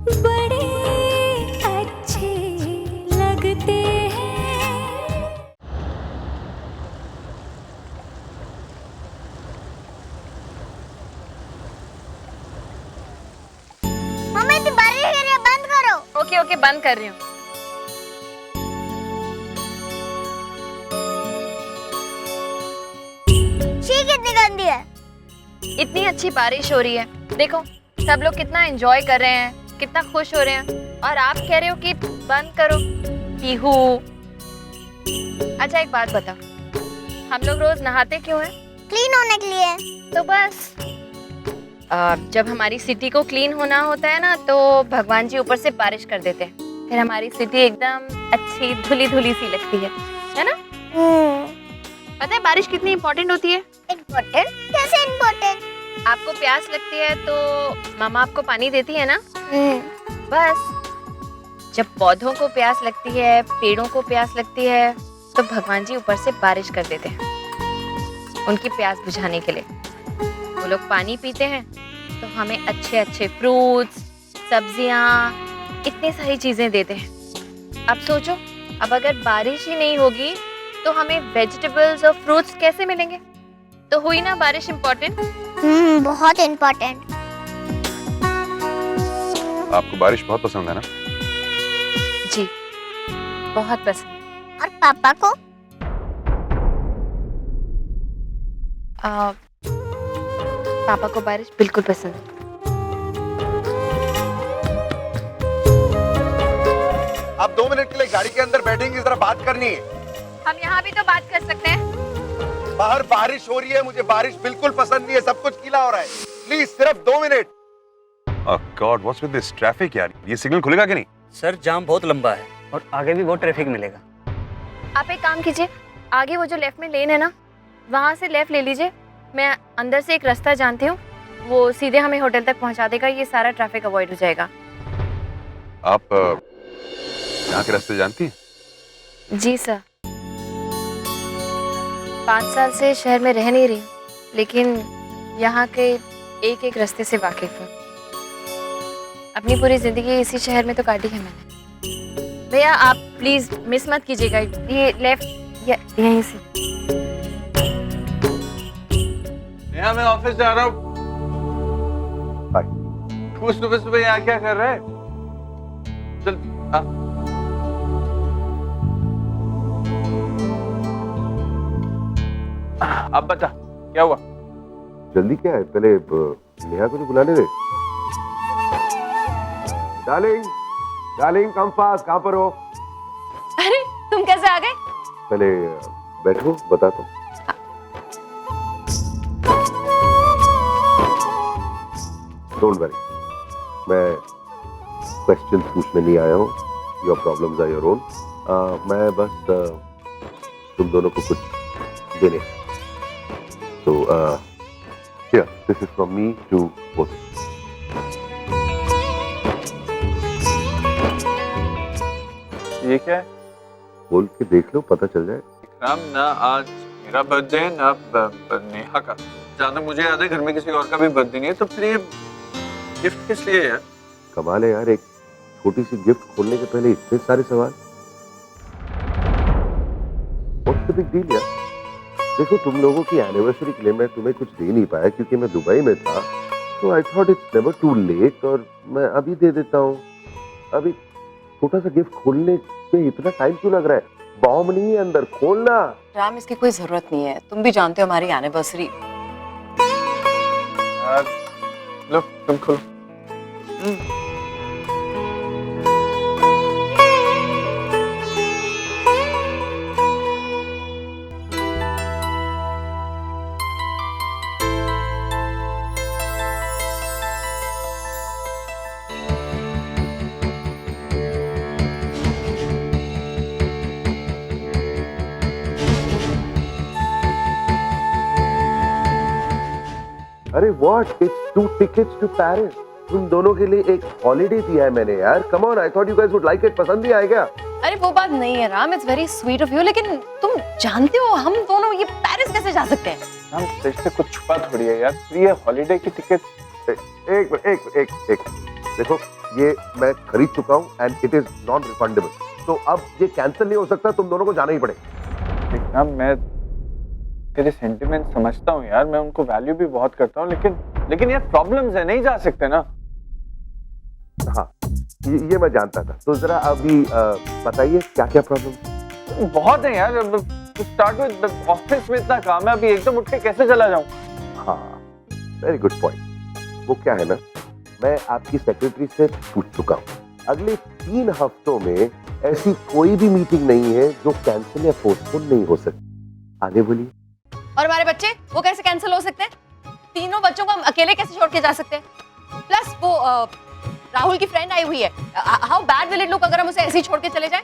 बड़े अच्छे लगते हैं। मम्मी तो बारिश हो रही है, बंद करो। ओके ओके, बंद कर रही हूँ। शी कितनी गंदी है। इतनी अच्छी बारिश हो रही है, देखो सब लोग कितना एंजॉय कर रहे हैं, कितना खुश हो रहे हैं, और आप कह रहे हो कि बंद करो। पीहू, अच्छा एक बात बताओ, हम लोग रोज नहाते क्यों हैं? क्लीन होने के लिए। तो बस जब हमारी सिटी को क्लीन होना होता है ना, तो भगवान जी ऊपर से बारिश कर देते हैं, फिर हमारी सिटी एकदम अच्छी धुली धुली सी लगती है ना? पता है बारिश कितनी इम्पोर्टेंट होती है? इम्पोर्टेंट? कैसे इम्पोर्टेंट? आपको प्यास लगती है तो मामा आपको पानी देती है ना? बस जब पौधों को प्यास लगती है, पेड़ों को प्यास लगती है, तो भगवान जी ऊपर से बारिश कर देते हैं उनकी प्यास बुझाने के लिए। वो लोग पानी पीते हैं तो हमें अच्छे अच्छे फ्रूट्स, सब्जियां, इतनी सारी चीजें देते हैं। अब सोचो, अब अगर बारिश ही नहीं होगी तो हमें वेजिटेबल्स और फ्रूट्स कैसे मिलेंगे? तो हुई ना बारिश इम्पोर्टेंट? बहुत इम्पोर्टेंट। आपको बारिश बहुत पसंद है ना? जी, बहुत पसंद। और पापा को? पापा को बारिश बिल्कुल पसंद है। आप 2 मिनट के लिए गाड़ी के अंदर बैठेंगे, जरा बात करनी है। हम यहाँ भी तो बात कर सकते हैं। बाहर बारिश हो रही है, मुझे बारिश बिल्कुल पसंद नहीं है, सब कुछ गीला हो रहा है। प्लीज सिर्फ 2 minute. Oh God, what's with this traffic यार? ये सिग्नल खुलेगा कि नहीं? सर जाम बहुत लंबा है और आगे भी बहुत ट्रैफिक मिलेगा। आप एक काम कीजिए, आगे वो जो लेफ्ट में लेन है ना, वहाँ से लेफ्ट ले लीजिए। मैं अंदर से एक रास्ता जानती हूँ, वो सीधे हमें होटल तक पहुँचा देगा। ये सारा ट्रैफिक अवॉइड हो जाएगा। आप यहाँ के रास्ते जानती हैं? जी सर, 5 साल से शहर में रह नहीं रही, लेकिन यहाँ के एक एक रास्ते से वाकिफ हूँ। अपनी पूरी जिंदगी इसी शहर में तो काटी है मैंने। भैया आप प्लीज मिस मत कीजिएगा, ये लेफ्ट यहीं से। यहाँ मैं ऑफिस जा रहा हूँ। तू सुबह सुबह यहाँ क्या कर रहा है? चल आ। अब बता क्या हुआ? जल्दी क्या है, पहले नेहा को तो बुलाने दे। डार्लिंग, डार्लिंग कम पास, कहाँ पर हो? अरे तुम कैसे आ गए? पहले बैठो, बताता हूँ। डोंट वरी, मैं क्वेश्चन पूछने नहीं आया हूँ। Your problems are your own. मैं बस तुम दोनों को कुछ देने। तो here, this is from me to both. ये क्या है? बोल के देख लो, पता चल जाए। इकराम, ना आज मेरा बर्थडे है ना नेहा का। जहाँ तक मुझे याद है घर में किसी और का भी बर्थडे नहीं है, तो फिर ये गिफ्ट किस लिए है? कमाल है यार, एक छोटी सी गिफ्ट खोलने के पहले इतने सारे सवाल। व्हाट्स द बिग डील यार? देखो, तुम लोगों की एनिवर्सरी के लिए मैं तुम्हें कुछ दे नहीं पाया क्योंकि मैं दुबई में था, तो I thought it's never too late, और मैं अभी दे देता हूँ। अभी छोटा सा गिफ्ट खोलने में इतना टाइम क्यों लग रहा है? बॉम्ब नहीं है अंदर, खोलना। राम, इसकी कोई जरूरत नहीं है, तुम भी जानते हो हमारी एनिवर्सरी। लो तुम खोलो। अरे what, it's 2 tickets to Paris। तुम दोनों के लिए एक हॉलिडे दिया है मैंने यार। Come on, I thought you guys would like it. पसंद भी आएगा। अरे वो बात नहीं है Ram, it's very sweet of you, लेकिन तुम जानते हो हम दोनों ये पेरिस कैसे जा सकते हैं? हम सच से कुछ छुपा थोड़ी है यार, ये हॉलीडे की टिकट। एक देखो ये मैं खरीद चुका हूँ and it is non refundable, तो अब ये कैंसिल नहीं हो सकता, तुम दोनों को जाना ही पड़ेगा। देखना, मैं तेरे सेंटिमेंट समझता हूँ यार, मैं उनको वैल्यू भी बहुत करता हूँ, लेकिन यार प्रॉब्लम्स है, नहीं जा सकते ना। हाँ ये मैं जानता था, तो जरा अभी बताइए क्या क्या प्रॉब्लम। बहुत है यार, स्टार्ट विद ऑफिस में इतना काम है, अभी एकदम उठ के कैसे चला जाऊँ। हाँ वेरी गुड पॉइंट। वो क्या है ना, मैं आपकी सेक्रेटरी से पूछ चुका हूँ, अगले 3 हफ्तों में ऐसी कोई भी मीटिंग नहीं है जो कैंसिल या पोस्टपोन नहीं हो सकती। आगे बोलिए। और हमारे बच्चे वो कैसे कैंसिल हो सकते हैं? तीनों बच्चों को हम अकेले कैसे छोड़ के जा सकते हैं? प्लस वो राहुल की फ्रेंड आई हुई है, how bad will it look अगर हम उसे ऐसे ही छोड़ के चले जाएं?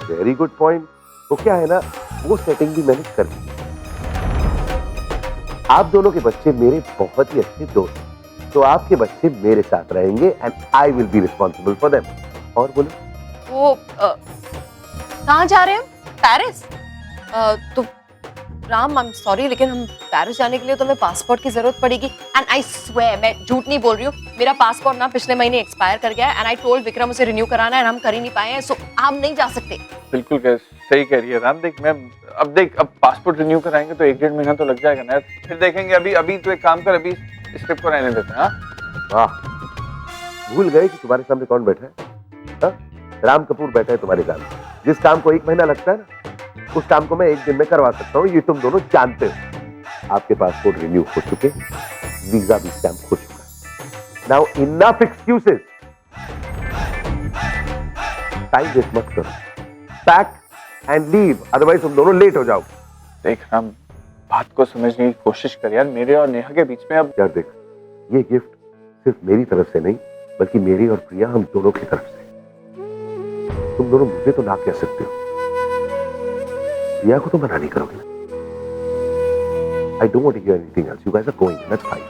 Very good point. वो क्या है ना, वो सेटिंग भी मैंने कर दी। आप दोनों के बच्चे मेरे बहुत ही अच्छे दोस्त, तो आपके बच्चे मेरे साथ रहेंगे and I will be responsible for them. और बोलो। वो कहाँ जा रहे हैं? पेरिस? तो राम, आई एम सॉरी, लेकिन हम पेरिस जाने के लिए तो हमें पासपोर्ट की जरूरत पड़ेगी। एंड आई स्वेयर, मैं झूठ नहीं बोल रही हूँ, मेरा पासपोर्ट ना पिछले महीने एक्सपायर कर गया है एंड आई टोल्ड विक्रम उसे रिन्यू कराना है और हम कर ही नहीं पाए हैं, सो हम नहीं जा सकते। बिल्कुल सही कह रही है राम। देख मैं अब पासपोर्ट रिन्यू कराएंगे तो 1-1.5 महीना तो लग जाएगा ना, फिर देखेंगे। अभी तो एक काम कर, अभी इस ट्रिप को रहने देते हैं। वाह, भूल गए कि तुम्हारे सामने कौन बैठा है? हा? राम कपूर बैठा है तुम्हारे सामने। जिस काम को 1 महीना लगता है ना, उस काम को मैं 1 दिन में करवा सकता हूँ, ये तुम दोनों जानते हो। आपके पासपोर्ट रिन्यू हो चुके, वीजा भी स्टैम्प हो चुका। Now enough excuses, time waste मत करो, पैक एंड लीव, अदरवाइज तुम दोनों लेट हो जाओ। देख राम, बात को समझने की कोशिश कर यार, मेरे और नेहा के बीच में अब। यार देख, ये गिफ्ट सिर्फ मेरी तरफ से नहीं, बल्कि मेरी और प्रिया हम दोनों की तरफ से। तुम दोनों मुझे तो ना कह सकते हो, प्रिया को तो मना नहीं करोगे ना। I don't want to hear anything else. You guys are going. That's fine.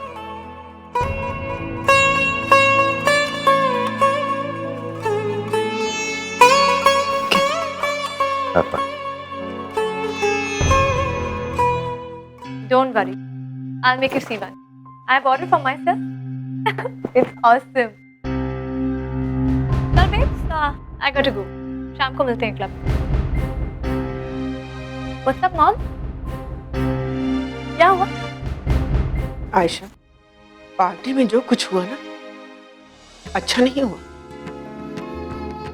Have fun. Don't worry, I'll make you see one. I've ordered for myself. It's awesome. Well, babes, I got to go. शाम को मिलते हैं club. What's up, mom? क्या हुआ? Ayesha, party में जो कुछ हुआ ना, अच्छा नहीं हुआ।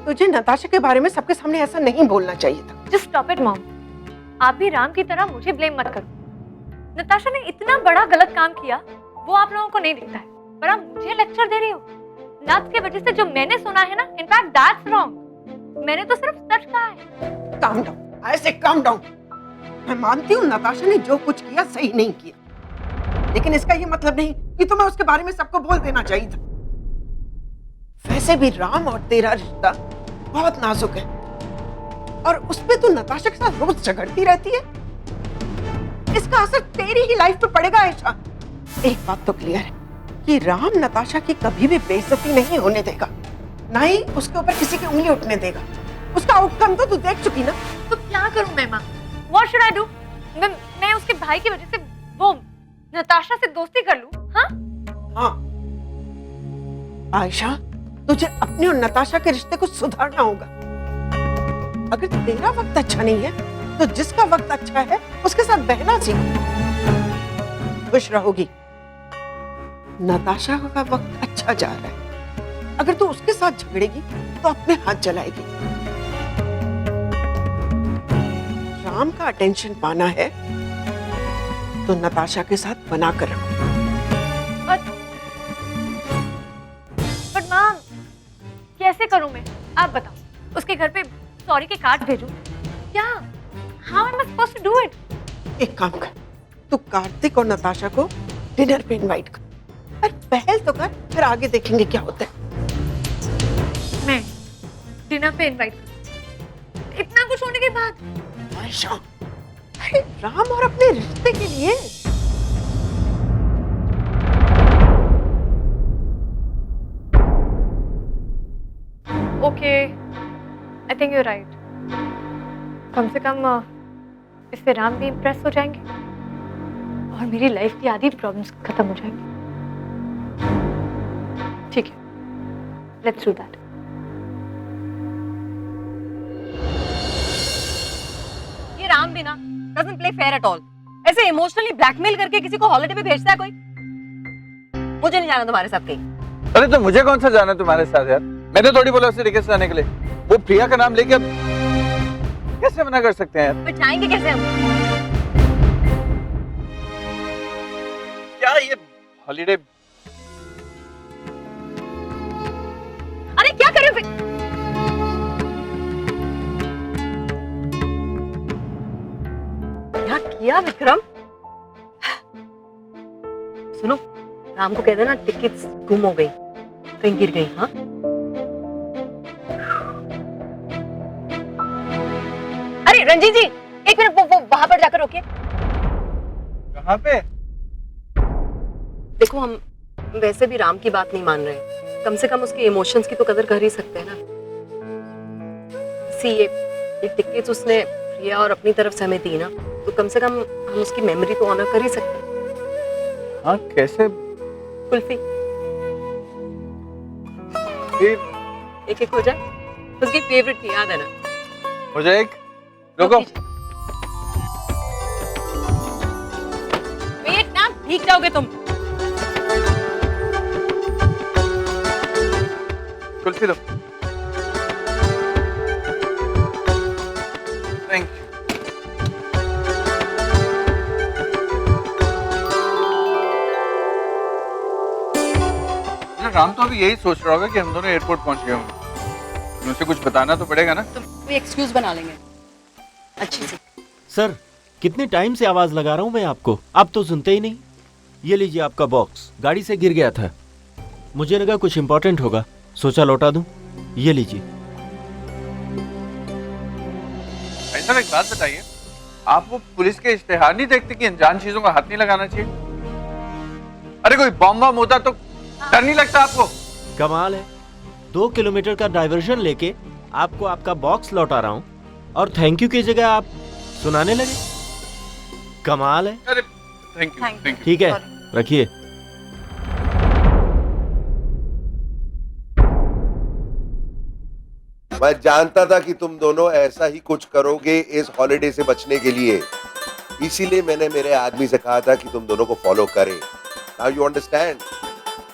तुझे नताशा के बारे में सबके सामने ऐसा नहीं बोलना चाहिए था। Just stop it, mom. आप भी राम की तरह मुझे ब्लेम मत करो। नताशा ने इतना बड़ा गलत काम किया, वो आप लोगों को नहीं दिखता है, पर आप मुझे लेक्चर दे रही हो। नथ की वजह से जो मैंने सुना है ना, इनफैक्ट दैट्स रॉन्ग। मैंने तो सिर्फ सच कहा है। काम डाउन, ऐसे काम डाउन। मैं मानती हूँ नताशा ने जो कुछ किया सही नहीं किया, लेकिन इसका ये मतलब नहीं कि तुम्हें उसके बारे में सबको बोल देना चाहिए था। वैसे भी राम और तेरा रिश्ता बहुत नाजुक है, और उस पे तू नताशा के साथ रोज झगड़ती रहती है। इसका असर तेरी ही लाइफ पे पड़ेगा आयशा। एक बात तो क्लियर है कि राम नताशा की कभी भी बेइज्जती नहीं होने देगा, ना ही उसके ऊपर किसी की उंगली उठने देगा। उसका आउटकम तो तू देख चुकी ना। तो क्या करूं मैं, माँ? What should I do? मैं उसके भाई की वजह से वो नताशा से दोस्ती कर लूं? हाँ? हाँ आयशा, तुझे अपने और नताशा के रिश्ते को सुधारना होगा। अगर तेरा वक्त अच्छा नहीं है, तो जिसका वक्त अच्छा है उसके साथ बहना सीख। खुश रहोगी। नताशा का वक्त अच्छा जा रहा है, अगर तू उसके साथ झगड़ेगी तो अपने हाथ जलाएगी। राम का अटेंशन पाना है तो नताशा के साथ बना कर रखो। बट माम, कैसे करूं मैं? आप बताओ। उसके घर पे सॉरी के कार्ड भेजूं? क्या? How am I supposed to do it? एक काम कर, तू कार्तिक और नताशा को डिनर पे इनवाइट कर। पर पहल तो कर, फिर आगे देखेंगे क्या होता है। मैं डिनर पे इनवाइट करूं? इतना कुछ होने के बाद? आयशा, अरे राम और अपने रिश्ते के लिए। Okay, I think you're right. कम से कम इससे राम भी इम्प्रेस हो जाएंगे और मेरी लाइफ की आधी प्रॉब्लम्स खत्म हो जाएंगी। ठीक है, लेट्स डू दैट। ये राम भी ना doesn't play fair at all. ऐसे इमोशनली ब्लैकमेल करके किसी को हॉलिडे पे भेजता है कोई? मुझे नहीं जाना तुम्हारे साथ कहीं। अरे तो मुझे कौन सा जाना है तुम्हारे साथ यार? मैंने थोड़ी बोला उसे रिकेश जाने के लिए। वो प्रिया का नाम लेके अब कैसे मना कर सकते हैं यार? पर जाएंगे कैसे हम? क्या ये हॉलीडे? अरे क्या कर रहे हो? क्या किया विक्रम? सुनो, राम को कह देना टिकट्स गुम हो गई, कहीं गिर गई। हाँ, अरे रंजीत जी, एक मिनट, वो वहां पर जाकर रोकिए। कहाँ पे? देखो, हम वैसे भी राम की बात नहीं मान रहे, कम से कम उसके इमोशंस की तो कदर कर ही सकते हैं ना। सी ये टिकट्स उसने प्रिया और अपनी तरफ से हमें दी ना, तो कम से कम हम उसकी मेमोरी तो ऑनर कर ही सकते हैं। हाँ, कैसे? कुल्फी एक एक हो जाए, उसकी फेवरेट थी, याद है ना? हो जाए एक। रुको। वेट ना, भीग जाओगे तुम। कुल्फी दो। Thank you. राम तो अभी यही सोच रहा होगा कि हम दोनों एयरपोर्ट पहुंच गए होंगे। उसे कुछ बताना तो पड़ेगा ना। तुम कोई एक्सक्यूज बना लेंगे अच्छी सी। सर, कितने टाइम से आवाज लगा रहा हूं मैं आपको, आप तो सुनते ही नहीं। ये लीजिए आपका बॉक्स, गाड़ी से गिर गया था, मुझे लगा कुछ इंपॉर्टेंट होगा, सोचा लौटा दूं। ये लीजिए। ऐसा एक बात बताइए, आप वो पुलिस के इश्तेहार नहीं देखते कि अनजान चीजों का हाथ नहीं लगाना चाहिए? अरे कोई बॉम्ब वॉम्ब होता तो डर नहीं लगता आपको? कमाल है, 2 किलोमीटर का डाइवर्जन लेके आपको आपका बॉक्स लौटा रहा हूं और थैंक यू की जगह आप सुनाने लगे। कमाल है। अरे थैंक यू। ठीक है, रखिए। मैं जानता था कि तुम दोनों ऐसा ही कुछ करोगे इस हॉलिडे से बचने के लिए, इसीलिए मैंने मेरे आदमी से कहा था कि तुम दोनों को फॉलो करे। Now you understand?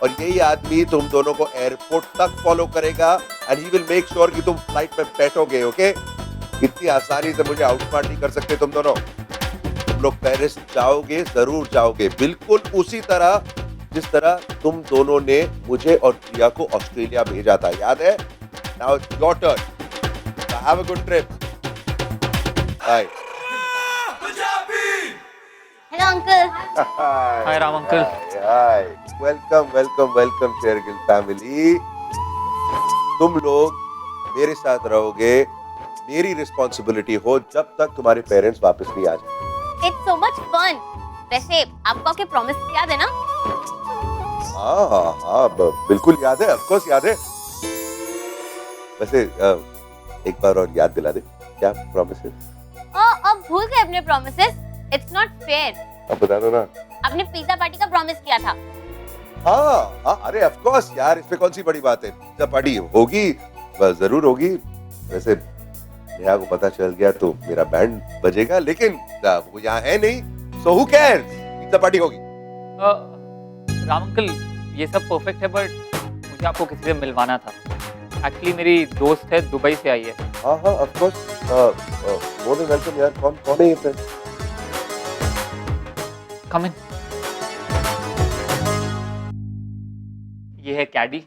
और यही आदमी तुम दोनों को एयरपोर्ट तक फॉलो करेगा and he will make sure कि तुम फ्लाइट में बैठोगे। ओके? इतनी आसानी से मुझे आउटस्मार्ट नहीं कर सकते तुम दोनों। तुम लोग पेरिस जाओगे, जरूर जाओगे, बिल्कुल उसी तरह जिस तरह तुम दोनों ने मुझे और प्रिया को ऑस्ट्रेलिया भेजा था, याद है? Now it's your turn. So have a good trip. Bye. Hello uncle. Hi Ram uncle. Hi. Welcome Shergill family. तुम लोग मेरे साथ रहोगे, मेरी रिस्पॉन्सिबिलिटी हो जब तक तुम्हारे पेरेंट्स वापस नहीं आ जाए। It's so much fun. वैसे आपको आपके प्रॉमिस याद है ना? हाँ, बिल्कुल याद है, ऑफ कोर्स याद है। वैसे एक बार और याद दिला दे, क्या प्रॉमिस है? अब भूल गए अपने प्रॉमिसेस? It's not fair. अब बता दो ना। आपने पिज्जा पार्टी का प्रॉमिस किया था। हाँ, अरे ऑफ कोर्स यार, इसमें कौन सी बड़ी बात है? पिज्जा पार्टी होगी, जरूर होगी। वैसे नेहा को पता चल गया तो मेरा बैंड बजेगा, लेकिन वो यहाँ है नहीं, so who cares? Pizza party होगी। राम अंकल, ये सब परफेक्ट है, बट मुझे आपको किसी से मिलवाना था। एक्चुअली मेरी दोस्त है, दुबई से आई है। हाँ, of course, more than welcome यार। कौन है ये फ्रेंड? कम इन। ये है कैडी।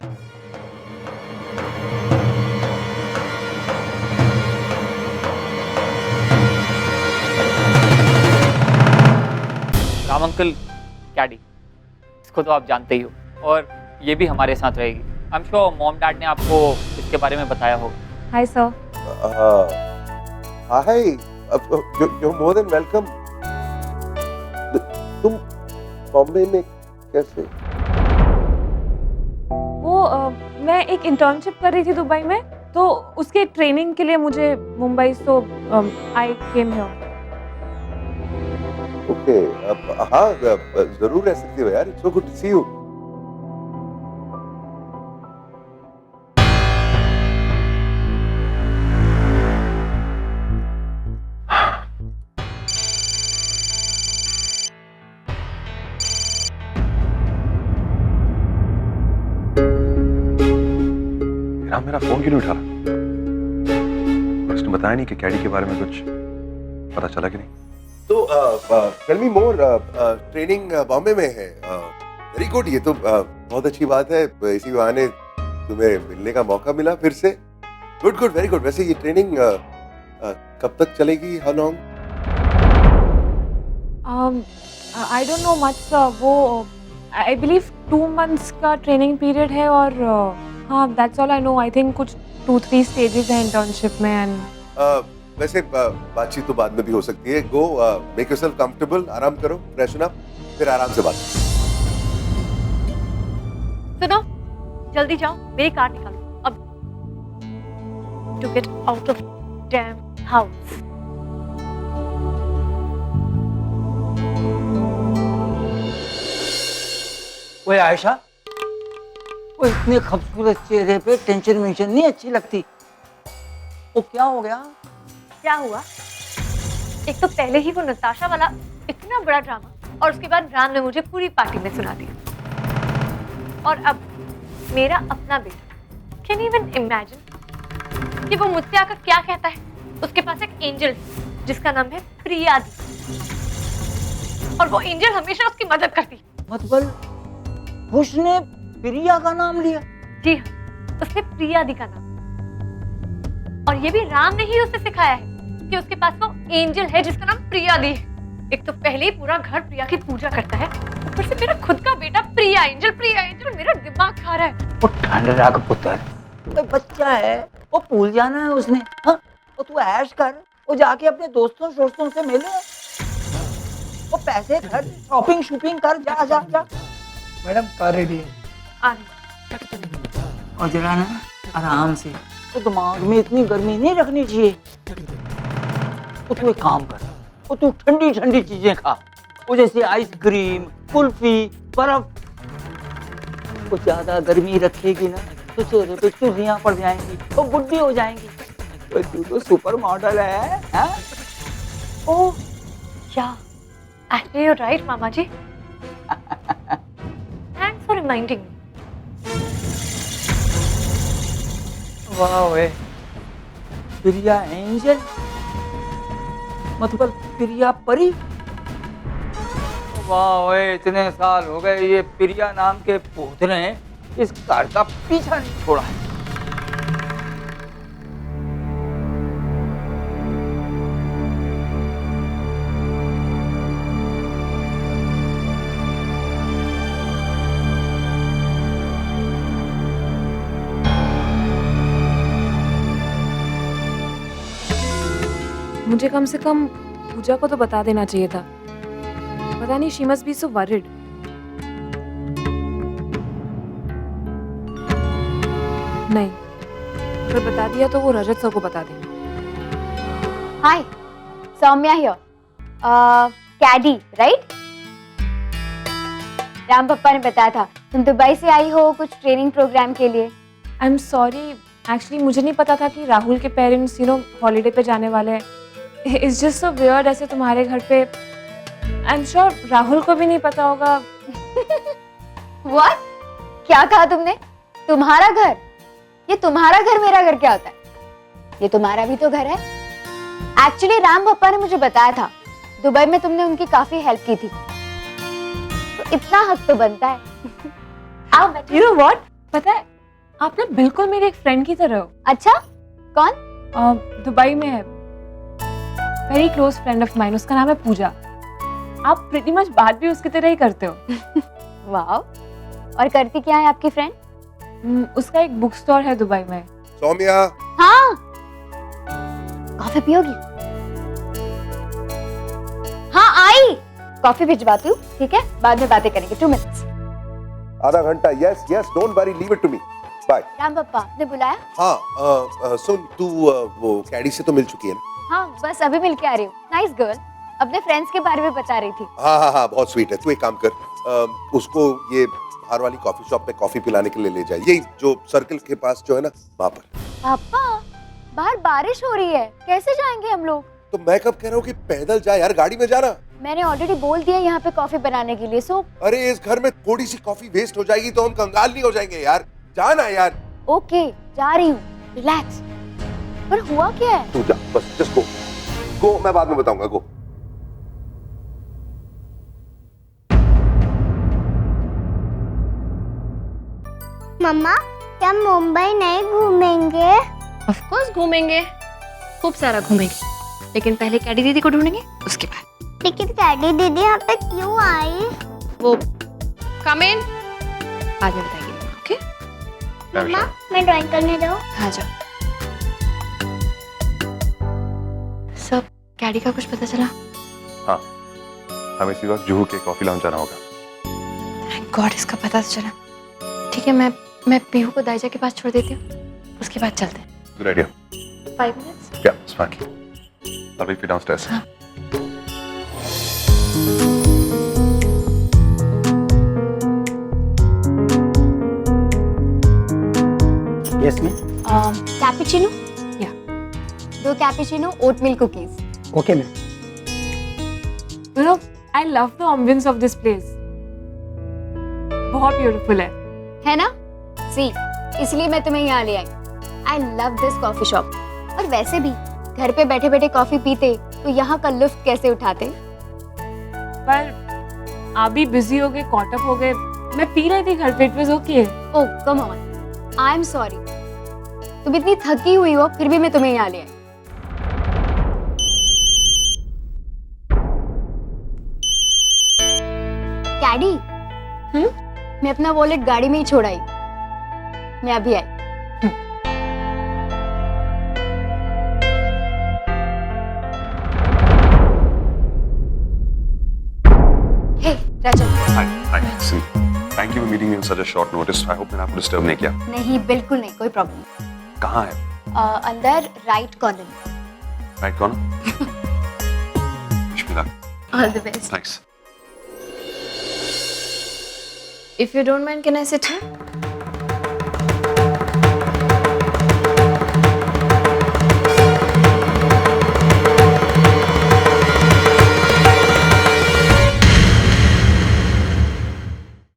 राम अंकल, कैडी, इसको तो आप जानते ही हो, और ये भी हमारे साथ रहेगी। I am sure mom dad ने आपको इसके बारे में बताया होगा। Hi sir. Hi, you're more than welcome। तुम बॉम्बे में कैसे? वो मैं एक इंटर्नशिप कर रही थी दुबई में, तो उसके ट्रेनिंग के लिए मुझे Mumbai, so I came here. Okay, हाँ, जरूर रह सकती हो यार। It's so good to see you. Ram मेरा फोन क्यों नहीं उठा रहा? और उसने बताया नहीं कि कैडी के बारे में कुछ पता चला कि नहीं? तो टेल मी मोर, ट्रेनिंग बॉम्बे में है। वेरी गुड, ये तो बहुत अच्छी बात है। इसी बहाने तुम्हें मिलने का मौका मिला फिर से। Good good, very good. वैसे ये ट्रेनिंग कब तक चलेगी? How long? I don't know much वो आई बिलीव 2 months का ट्रेनिंग पीरियड है और हाँ that's all I know. I think कुछ 2-3 स्टेजेस हैं इंटर्नशिप में एंड वैसे बातचीत तो बाद में भी हो सकती है। गो मेक योरसेल्फ कंफर्टेबल, आराम करो, फ्रेशन अप, फिर आराम से बात। सुनो, जल्दी जाओ, मेरी कार निकालो अब, to get out of damn house. ओए आयशा, वो इतने खूबसूरत चेहरे पे टेंशन वेंशन नहीं अच्छी लगती। वो क्या हो गया? क्या हुआ? एक तो पहले ही वो नताशा वाला इतना बड़ा ड्रामा और उसके बाद राम ने मुझे पूरी पार्टी में सुना दिया। और अब मेरा अपना बेटा, कैन यू इवन इमेजिन कि वो मुझसे आकर क्या कहता है? उसके पास एक एंजल है जिसका नाम है प्रिया दी, और वो एंजल हमेशा उसकी मदद करती है। मतलब उसने प्रिया का नाम लिया? जी हाँ, उसने प्रिया दी का नाम, और ये भी राम ने ही उसे सिखाया है कि उसके पास वो एंजल है जिसका नाम प्रिया दी है। एक तो पहले ही पूरा घर प्रिया की पूजा करता है, ऊपर से मेरा खुद का बेटा प्रिया एंजल, मेरा दिमाग खा रहा है। वो ठंड रख पुत्र, तो बच्चा है, वो भूल जाना है उसने। हाँ, वो तू ऐश कर, वो जाके अपने दोस्तों से मिले, वो पैसे खर्च, शॉपिंग शूपिंग कर, जा जा जा। मैडम कार रेडी है। आ रही। और जरा ना आराम से, तो दिमाग में इतनी गर्मी नहीं रखनी चाहिए। तो तू एक काम कर, वो तू ठंडी ठंडी चीजें खा, वो जैसे आइसक्रीम, कुल्फी, बर्फ। वो ज्यादा गर्मी रखेगी ना तो चेहरे पे चुर्रियां पड़ जाएंगी, तो बुढ़ी हो जाएंगी। तो तू तो सुपर मॉडल है, हाँ? Oh yeah, actually you right मामा जी। Thanks for reminding me. वाह वे, प्रिया एंजल, मतलब प्रिया परी। वाह वे, इतने साल हो गए ये प्रिया नाम के भूत ने इस घर का पीछा नहीं छोड़ा। मुझे कम से कम पूजा को तो बता देना चाहिए था। पता नहीं, she must be so worried. नहीं, अगर बता दिया तो वो रजत सर को बता देंगे। Hi, Saumya here. कैडी राइट? राम पप्पा ने बताया था तुम दुबई से आई हो कुछ ट्रेनिंग प्रोग्राम के लिए। आई एम सॉरी, एक्चुअली मुझे नहीं पता था कि राहुल के पेरेंट्स हॉलीडे पे जाने वाले हैं। इट्स जस्ट सो वियर्ड, ऐसे तुम्हारे घर पे। आई एम श्योर राहुल को भी नहीं पता होगा। व्हाट? क्या कहा तुमने? तुम्हारा घर? ये तुम्हारा घर मेरा घर क्या होता है? ये तुम्हारा भी तो घर है। एक्चुअली राम पप्पा ने मुझे बताया था दुबई में तुमने उनकी काफी हेल्प की थी, तो इतना हक तो बनता है। आओ बैठो। यू नो व्हाट, पता है आप ना बिल्कुल मेरी एक फ्रेंड की तरह हो। अच्छा, कौन? दुबई में है, very close friend of mine, उसका नाम है पूजा। आप प्रीटी मच बात भी उसकी तरह ही करते हो। वाह, और करती क्या है आपकी फ्रेंड? उसका एक बुक स्टोर है दुबई में। सौम्या। हाँ, कॉफी पियोगी? हाँ आई, कॉफी भिजवाती हूँ, ठीक है? बाद में बातें करेंगे। 2 minutes। आधा घंटा। Yes yes, don't worry, leave it to me. Bye. Ram पप्पा ने बुलाया? हाँ, सुन तू वो कैडी से तो मिल चुकी है ना? हाँ, बस अभी मिल के आ रही हूँ। नाइस गर्ल, अपने फ्रेंड्स के बारे में बता रही थी। हाँ, बहुत स्वीट है। तू एक काम कर, उसको ये बाहर वाली कॉफी शॉप पे कॉफी पिलाने के लिए ले जाए, यही जो सर्कल के पास जो है ना, वहाँ पर। पापा, बाहर बारिश हो रही है, कैसे जाएंगे हम लोग? तो मैं कब कह रहा हूँ कि पैदल जा यार, गाड़ी में जाना। मैंने ऑलरेडी बोल दिया यहाँ पे कॉफी बनाने के लिए। सो अरे इस घर में थोड़ी सी कॉफी वेस्ट हो जाएगी तो हम कंगाल नहीं हो जाएंगे यार। जाना यार। ओके जा रही हूँ, रिलैक्स। पर हुआ क्या है? तू जा, बस जस्ट गो गो, मैं बाद में बताऊंगा, गो। मम्मा क्या मुंबई नहीं घूमेंगे? ऑफ कोर्स घूमेंगे, खूब सारा घूमेंगे, लेकिन पहले कैडी दीदी को ढूंढेंगे, उसके बाद। लेकिन कैडी दीदी यहाँ पे क्यों आई? वो कम इन, बाद में बताएगी मम्मा, ओके? मम्मा मैं ड्राइंग करने जाऊँ? हाँ जाओ। सब कैडी का कुछ पता चला? हाँ, हमें इसी वक्त जुहू के कॉफी लाउंज जाना होगा। थैंक गॉड इसका पता तो चला। ठीक है, मैं पीहू को दाइजा के पास छोड़ देती हूँ, उसके बाद चलते हैं। Good idea. 5 minutes? Yeah, it's fine. I'll wait for you downstairs. हाँ। Yes ma'am. Cappuccino? Yeah. 2 cappuccino, oat milk cookies. Okay ma'am. You know, I love the ambience of this place. बहुत beautiful है ना? सी, इसलिए मैं तुम्हें यहाँ ले आई। I love this coffee shop. और वैसे भी घर पे बैठे बैठे कॉफी पीते तो यहाँ का लुत्फ कैसे उठाते? पर आप भी बिजी हो गए, कॉट अप हो गए। मैं पी रही थी घर पे, it was okay. Oh come on, I am sorry. तुम इतनी थकी हुई हो फिर भी मैं तुम्हें यहाँ ले आई। कैडी, मैं अपना वॉलेट गाड़ी में ही छोड़ आई। मैं अभी आई। हे राजा। Hi, listen. Thank you for meeting me on such a short notice. I hope मैंने आपको डिस्टर्ब नहीं किया। नहीं बिल्कुल नहीं, कोई प्रॉब्लम नहीं। कहाँ है? अंदर राइट कॉर्नर में। Right corner? Wish me luck. All the best. Thanks. If you don't mind, can I sit here?